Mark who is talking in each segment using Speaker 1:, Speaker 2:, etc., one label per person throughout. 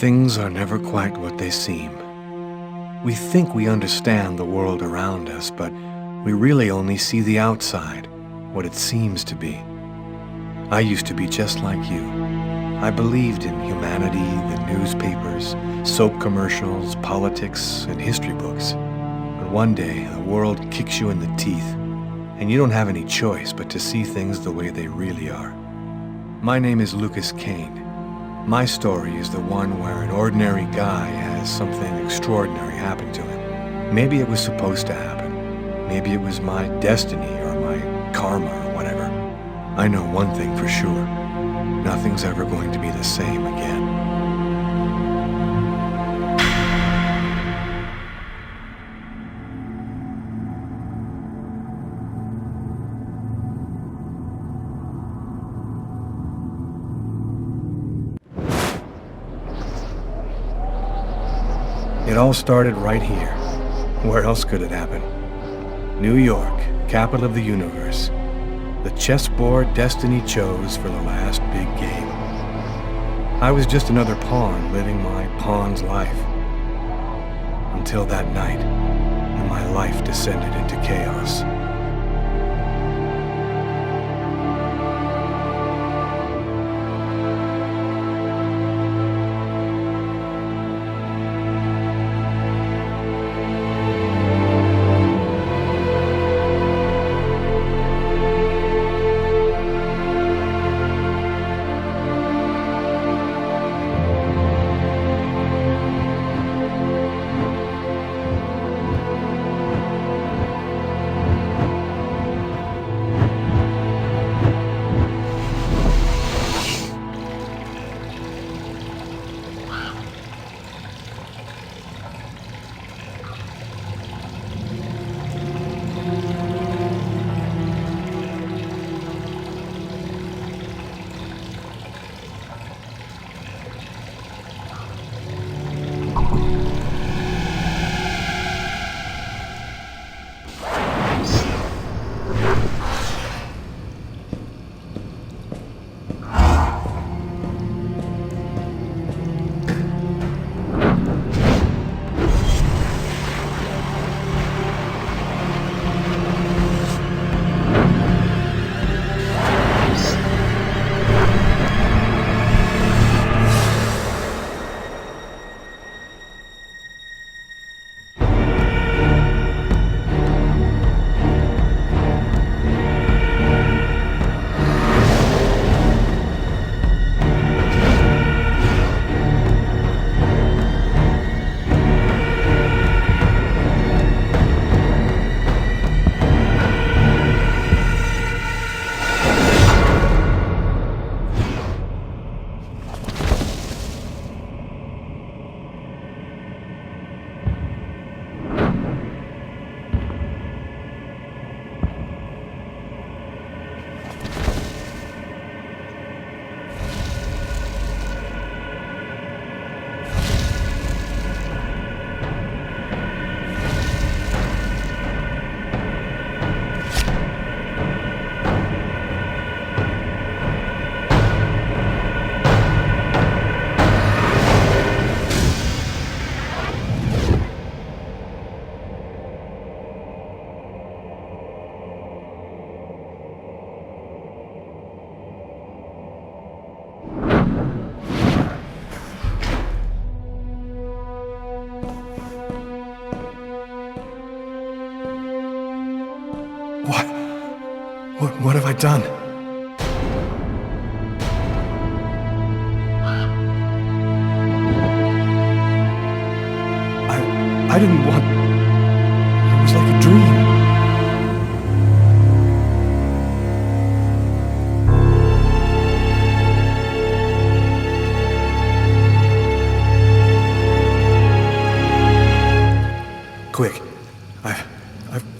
Speaker 1: Things are never quite what they seem. We think we understand the world around us, but we really only see the outside, what it seems to be. I used to be just like you. I believed in humanity, the newspapers, soap commercials, politics, and history books. But one day, the world kicks you in the teeth, and you don't have any choice but to see things the way they really are. My name is Lucas Kane. My story is the one where an ordinary guy has something extraordinary happen to him. Maybe it was supposed to happen. Maybe it was my destiny or my karma or whatever. I know one thing for sure. Nothing's ever going to be the same again. It all started right here. Where else could it happen? New York, capital of the universe. The chessboard destiny chose for the last big game. I was just another pawn living my pawn's life. Until that night, when my life descended into chaos. What have I done? I didn't want... It was like a dream. Quick.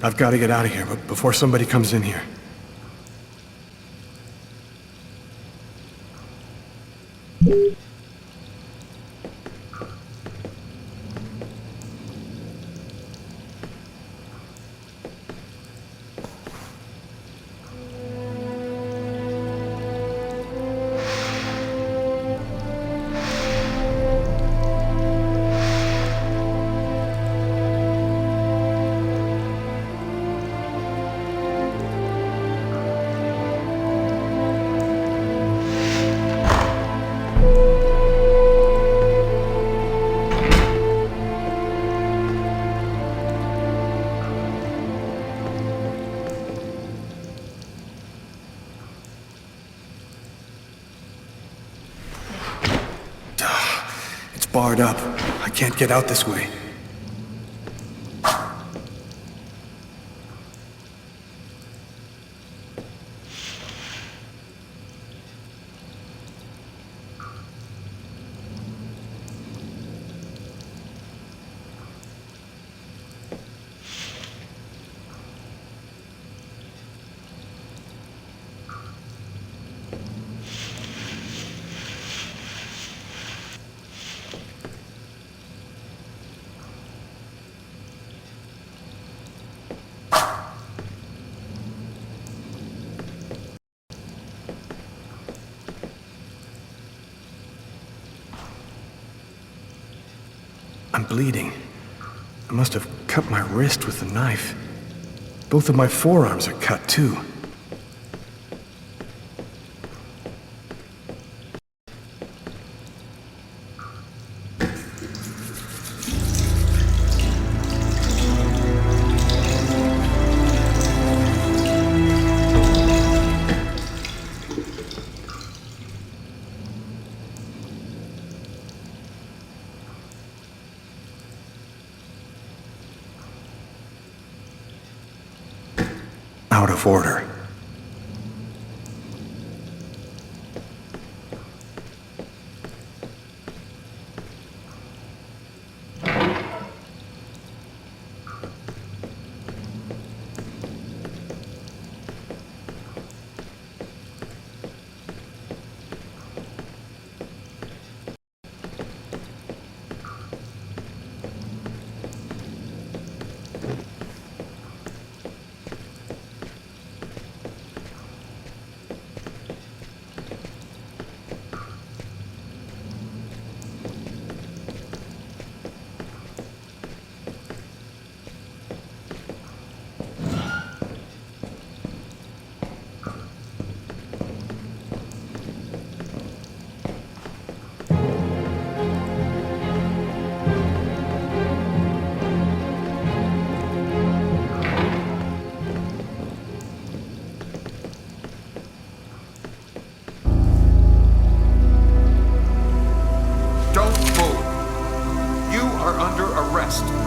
Speaker 1: I've got to get out of here, but before somebody comes in here. It's barred up. I can't get out this way. I'm bleeding. I must have cut my wrist with the knife. Both of my forearms are cut, too. Out of order.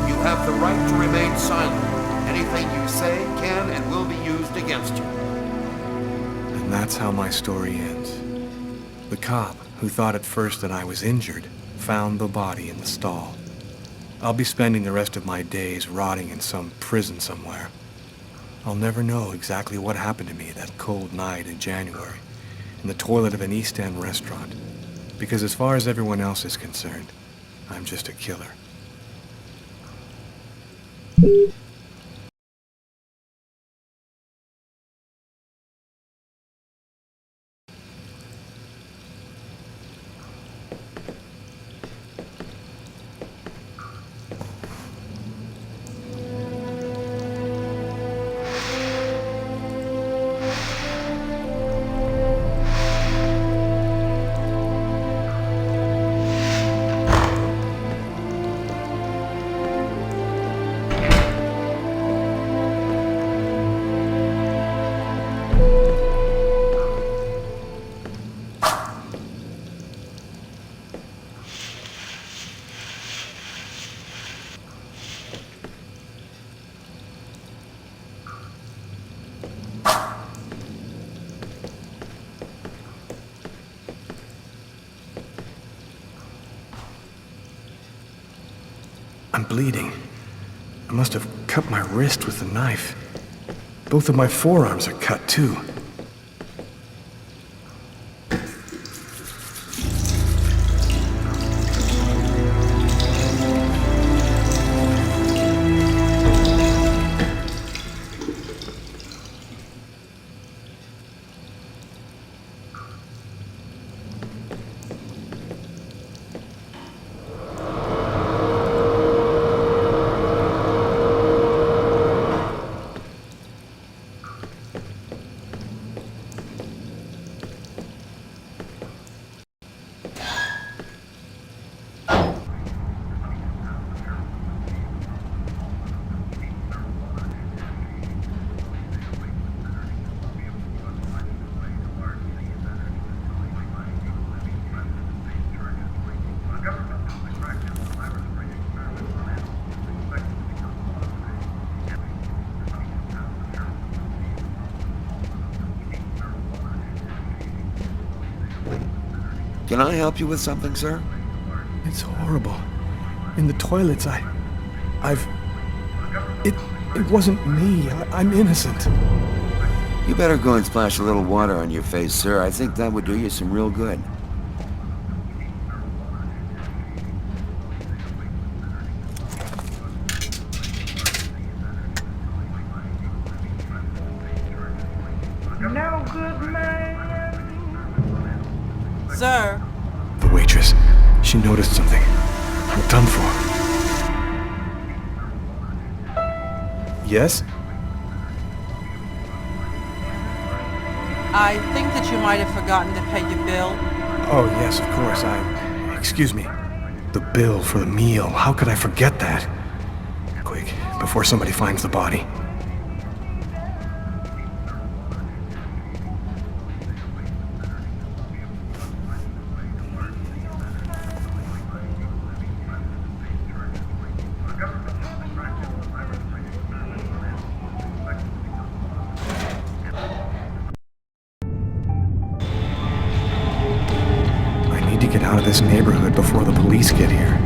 Speaker 2: You have the right to remain silent. Anything you say can and will be used against you.
Speaker 1: And that's how my story ends. The cop, who thought at first that I was injured, found the body in the stall. I'll be spending the rest of my days rotting in some prison somewhere. I'll never know exactly what happened to me that cold night in January, in the toilet of an East End restaurant, because as far as everyone else is concerned, I'm just a killer. I'm bleeding. I must have cut my wrist with the knife. Both of my forearms are cut, too.
Speaker 2: Can I help you with something, sir?
Speaker 1: It's horrible. In the toilets, It wasn't me. I'm innocent.
Speaker 2: You better go and splash a little water on your face, sir. I think that would do you some real good.
Speaker 3: No good man.
Speaker 4: Sir,
Speaker 1: The waitress. She noticed something. I'm done for. Yes?
Speaker 4: I think that you might have forgotten to pay your bill.
Speaker 1: Oh, yes, of course. Excuse me. The bill for the meal. How could I forget that? Quick, before somebody finds the body. I need to get out of this neighborhood before the police get here.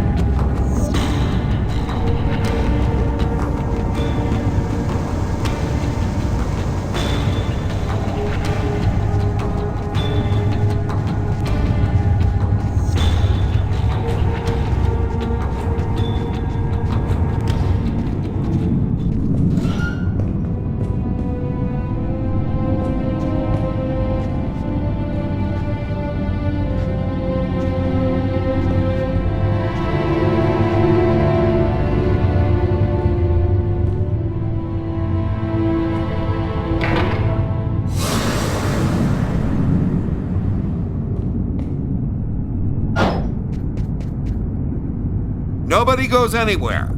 Speaker 2: Nobody goes anywhere.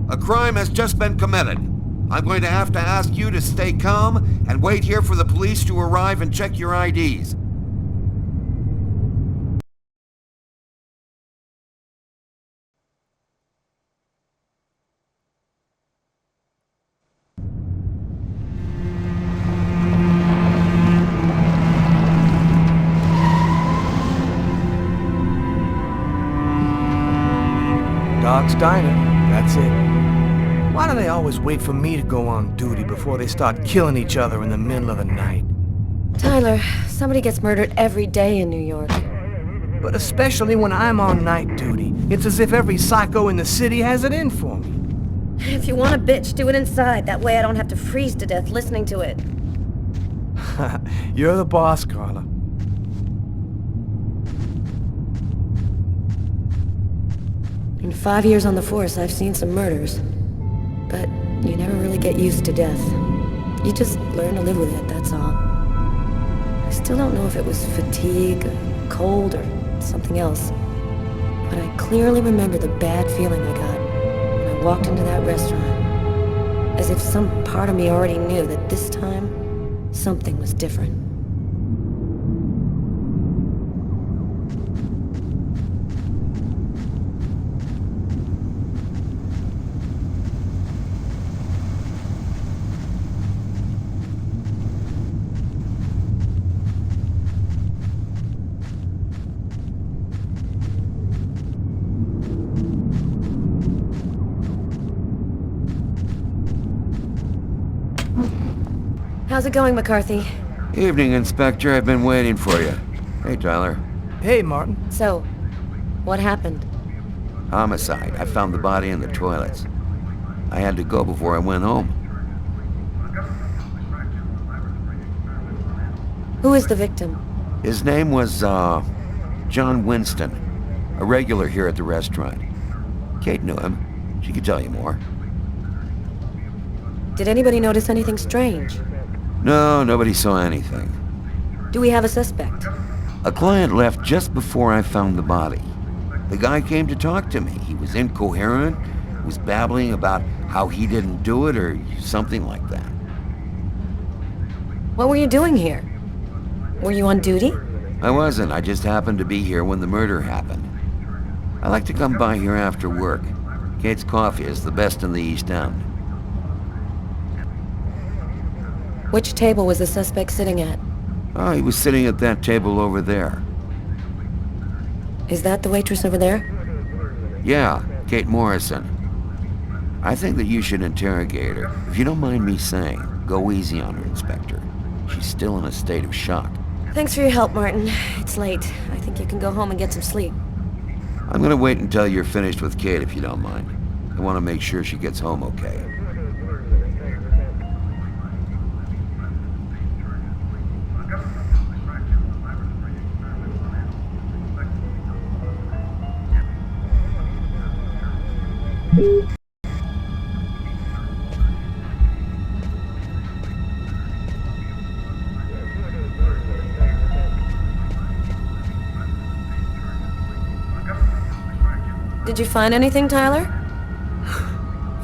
Speaker 2: A crime has just been committed. I'm going to have to ask you to stay calm and wait here for the police to arrive and check your IDs.
Speaker 1: Dog's Diner, that's it. Why do they always wait for me to go on duty before they start killing each other in the middle of the night?
Speaker 5: Tyler, somebody gets murdered every day in New York.
Speaker 1: But especially when I'm on night duty. It's as if every psycho in the city has it in for me.
Speaker 5: If you want a bitch, do it inside. That way I don't have to freeze to death listening to it.
Speaker 1: You're the boss, Carla.
Speaker 5: In 5 years on the force, I've seen some murders. But you never really get used to death. You just learn to live with it, that's all. I still don't know if it was fatigue, or cold, or something else. But I clearly remember the bad feeling I got when I walked into that restaurant. As if some part of me already knew that this time, something was different. How's it going, McCarthy?
Speaker 2: Evening, Inspector. I've been waiting for you. Hey, Tyler.
Speaker 3: Hey, Martin.
Speaker 5: So, what happened?
Speaker 2: Homicide. I found the body in the toilets. I had to go before I went home.
Speaker 5: Who is the victim?
Speaker 2: His name was, John Winston. A regular here at the restaurant. Kate knew him. She could tell you more.
Speaker 5: Did anybody notice anything strange?
Speaker 2: No, nobody saw anything.
Speaker 5: Do we have a suspect?
Speaker 2: A client left just before I found the body. The guy came to talk to me. He was incoherent, was babbling about how he didn't do it or something like that.
Speaker 5: What were you doing here? Were you on duty?
Speaker 2: I wasn't. I just happened to be here when the murder happened. I like to come by here after work. Kate's coffee is the best in the East End.
Speaker 5: Which table was the suspect sitting at?
Speaker 2: Oh, he was sitting at that table over there.
Speaker 5: Is that the waitress over there?
Speaker 2: Yeah, Kate Morrison. I think that you should interrogate her. If you don't mind me saying, go easy on her, Inspector. She's still in a state of shock.
Speaker 5: Thanks for your help, Martin. It's late. I think you can go home and get some sleep.
Speaker 2: I'm gonna wait until you're finished with Kate, if you don't mind. I want to make sure she gets home okay.
Speaker 5: Did you find anything, Tyler?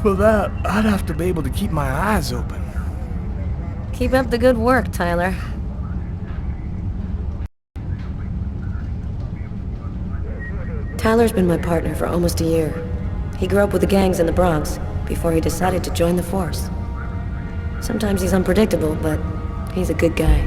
Speaker 3: For that, I'd have to be able to keep my eyes open.
Speaker 5: Keep up the good work, Tyler. Tyler's been my partner for almost a year. He grew up with the gangs in the Bronx before he decided to join the force. Sometimes he's unpredictable, but he's a good guy.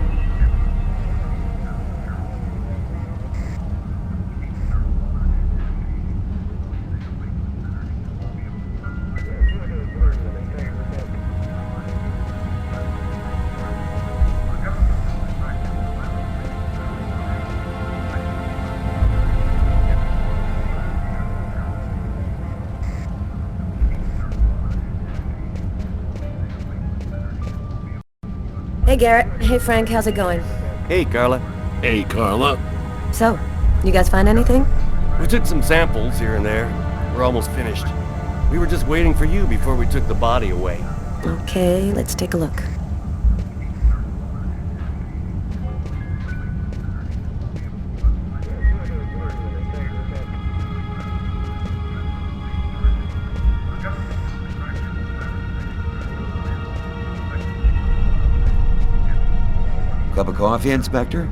Speaker 5: Hey, Garrett. Hey, Frank. How's it going?
Speaker 6: Hey, Carla.
Speaker 7: Hey, Carla.
Speaker 5: So, you guys find anything?
Speaker 6: We took some samples here and there. We're almost finished. We were just waiting for you before we took the body away.
Speaker 5: Okay, let's take a look.
Speaker 2: Cup of coffee, Inspector?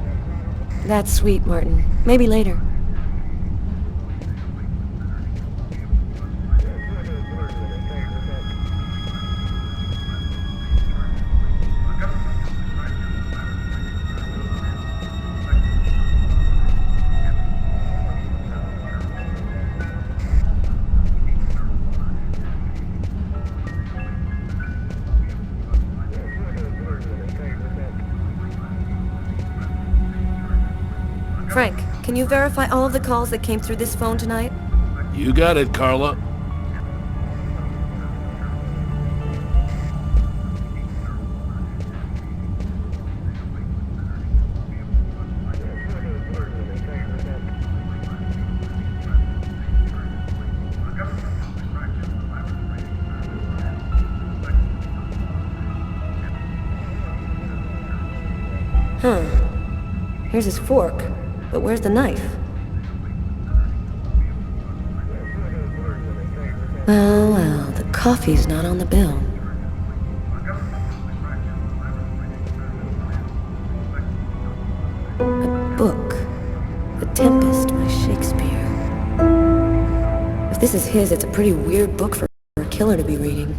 Speaker 5: That's sweet, Martin. Maybe later. Frank, can you verify all of the calls that came through this phone tonight?
Speaker 7: You got it, Carla.
Speaker 5: Huh. Here's his fork. But where's the knife? Well, the coffee's not on the bill. A book. The Tempest by Shakespeare. If this is his, it's a pretty weird book for a killer to be reading.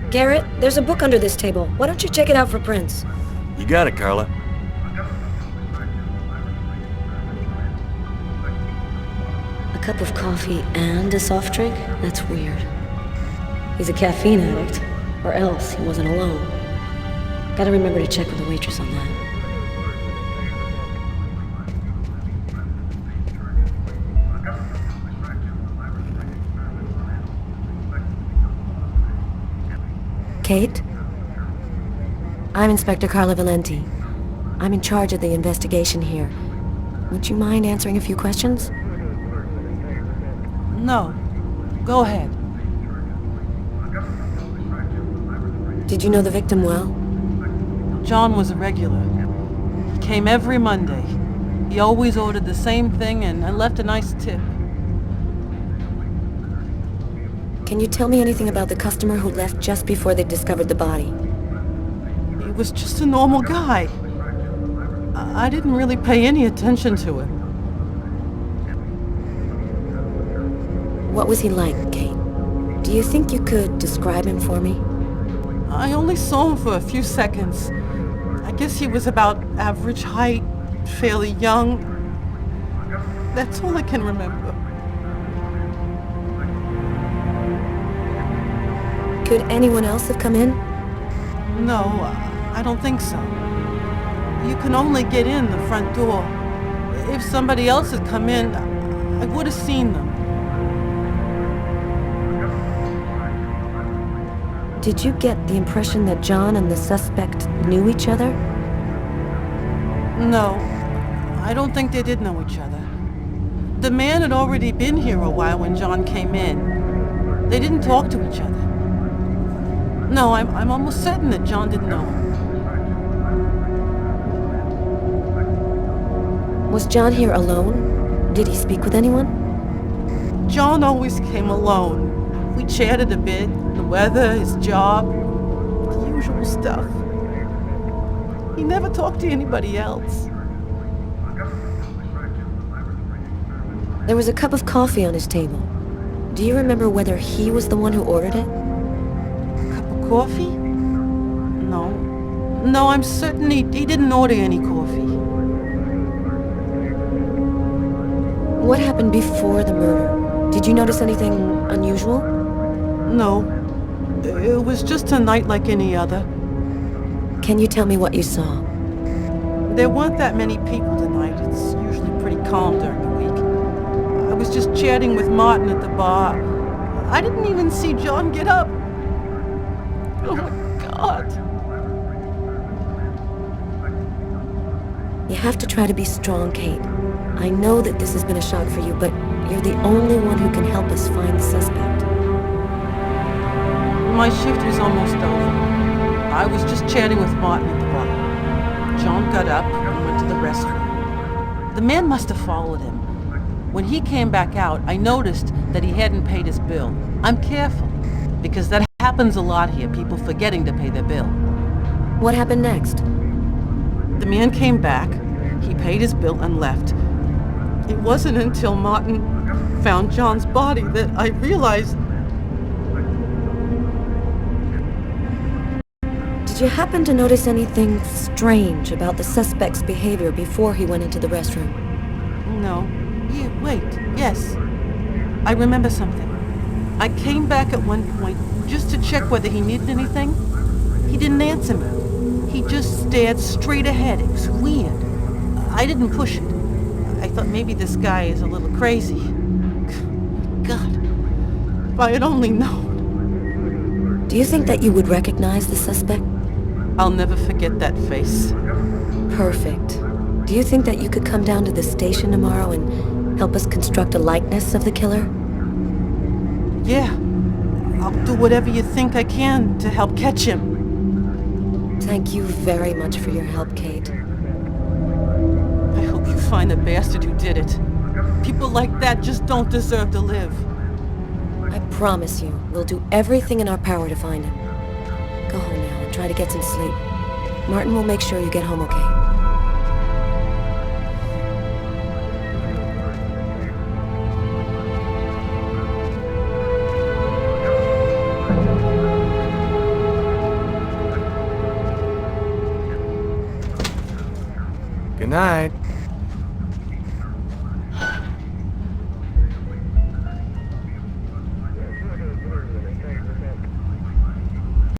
Speaker 5: Garrett, there's a book under this table. Why don't you check it out for prints?
Speaker 6: You got it, Carla.
Speaker 5: A cup of coffee and a soft drink? That's weird. He's a caffeine addict, or else he wasn't alone. Gotta remember to check with the waitress on that. Kate? I'm Inspector Carla Valenti. I'm in charge of the investigation here. Would you mind answering a few questions?
Speaker 4: No. Go ahead.
Speaker 5: Did you know the victim well?
Speaker 4: John was a regular. He came every Monday. He always ordered the same thing and left a nice tip.
Speaker 5: Can you tell me anything about the customer who left just before they discovered the body?
Speaker 4: He was just a normal guy. I didn't really pay any attention to him.
Speaker 5: What was he like, Kate? Do you think you could describe him for me?
Speaker 4: I only saw him for a few seconds. I guess he was about average height, fairly young. That's all I can remember.
Speaker 5: Could anyone else have come in?
Speaker 4: No, I don't think so. You can only get in the front door. If somebody else had come in, I would have seen them.
Speaker 5: Did you get the impression that John and the suspect knew each other?
Speaker 4: No, I don't think they did know each other. The man had already been here a while when John came in. They didn't talk to each other. No, I'm almost certain that John didn't know him.
Speaker 5: Was John here alone? Did he speak with anyone?
Speaker 4: John always came alone. We chatted a bit, the weather, his job, the usual stuff. He never talked to anybody else.
Speaker 5: There was a cup of coffee on his table. Do you remember whether he was the one who ordered it?
Speaker 4: Cup of coffee? No. No, I'm certain he didn't order any coffee.
Speaker 5: What happened before the murder? Did you notice anything unusual?
Speaker 4: No. It was just a night like any other.
Speaker 5: Can you tell me what you saw?
Speaker 4: There weren't that many people tonight. It's usually pretty calm during the week. I was just chatting with Martin at the bar. I didn't even see John get up. Oh my God.
Speaker 5: You have to try to be strong, Kate. I know that this has been a shock for you, but you're the only one who can help us find the suspect.
Speaker 4: My shift was almost over. I was just chatting with Martin at the bar. John got up and went to the restroom. The man must have followed him. When he came back out, I noticed that he hadn't paid his bill. I'm careful, because that happens a lot here, people forgetting to pay their bill.
Speaker 5: What happened next?
Speaker 4: The man came back, he paid his bill and left. It wasn't until Martin found John's body that I realized.
Speaker 5: Did you happen to notice anything strange about the suspect's behavior before he went into the restroom?
Speaker 4: No. Wait, yes. I remember something. I came back at one point just to check whether he needed anything. He didn't answer me. He just stared straight ahead. It was weird. I didn't push it. I thought maybe this guy is a little crazy. God, if I had only known.
Speaker 5: Do you think that you would recognize the suspect?
Speaker 4: I'll never forget that face.
Speaker 5: Perfect. Do you think that you could come down to the station tomorrow and help us construct a likeness of the killer?
Speaker 4: Yeah. I'll do whatever you think I can to help catch him.
Speaker 5: Thank you very much for your help, Kate.
Speaker 4: I hope you find the bastard who did it. People like that just don't deserve to live.
Speaker 5: I promise you, we'll do everything in our power to find him. Go home now and try to get some sleep. Martin will make sure you get home okay.
Speaker 1: Good night.